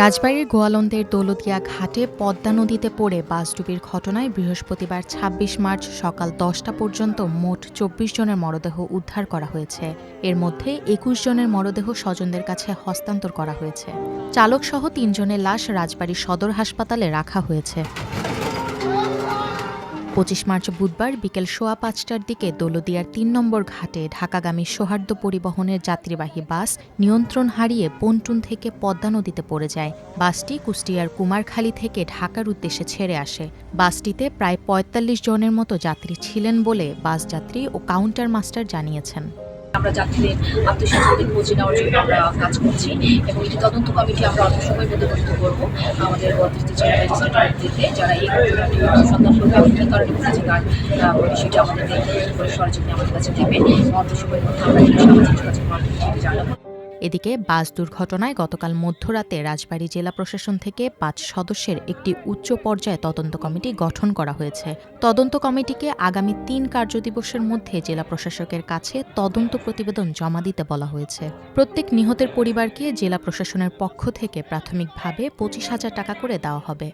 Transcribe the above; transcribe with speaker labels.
Speaker 1: রাজবাড়ীর গোয়ালন্দের দৌলতদিয়া ঘাটে পদ্মা নদীতে পড়ে বাসডুবির ঘটনায় বৃহস্পতিবার ২৬ মার্চ সকাল ১০টা পর্যন্ত মোট ২৪ জনের মরদেহ উদ্ধার করা হয়েছে। এর মধ্যে ২১ জনের মরদেহ স্বজনদের কাছে হস্তান্তর করা হয়েছে। চালকসহ ৩ জনের লাশ রাজবাড়ী সদর হাসপাতালে রাখা হয়েছে। ২৫ মার্চ বুধবার বিকেল সোয়া ৫টার দিকে দৌলতদিয়ার ৩ নম্বর ঘাটে ঢাকাগামী সৌহার্দ্য পরিবহনের যাত্রীবাহী বাস নিয়ন্ত্রণ হারিয়ে পন্টুন থেকে পদ্মা নদীতে পড়ে যায়। বাসটি কুষ্টিয়ার কুমারখালী থেকে ঢাকার উদ্দেশ্যে ছেড়ে আসে। বাসটিতে প্রায় ৪৫ জনের মতো যাত্রী ছিলেন বলে বাস যাত্রী ও কাউন্টার মাস্টার জানিয়েছেন।
Speaker 2: আমরা যাত্রীদের আত্মীয়স্বজনদের খোঁজ নেওয়ার জন্য আমরা কাজ করছি এবং এটি তদন্ত কমিটি আমরা অল্প সময়ের মধ্যে গঠিত করবো। আমাদের অতিরিক্ত জেলা ম্যাজিস্ট্রেটের নেতৃত্বে যারা এই ঘটনাটি অনুসন্ধান করবে এবং কী কারণে ঘটেছে তার বিষয়টি আমাদের করে সরজমিনে আমাদের কাছে দেবে। অল্প সময়ের মধ্যে আমরা এটি সামাজিক যোগাযোগ মাধ্যমে জানাবো।
Speaker 1: এদিকে বাস দুর্ঘটনায় গতকাল মধ্যরাতে রাজবাড়ী জেলা প্রশাসন থেকে ৫ সদস্যের একটি উচ্চ পর্যায়ে তদন্ত কমিটি গঠন করা হয়েছে। তদন্ত কমিটিকে আগামী ৩ কার্যদিবসের মধ্যে জেলা প্রশাসকের কাছে তদন্ত প্রতিবেদন জমা দিতে বলা হয়েছে। প্রত্যেক নিহতের পরিবারকে জেলা প্রশাসনের পক্ষ থেকে প্রাথমিকভাবে ২৫,০০০ টাকা করে দেওয়া হবে।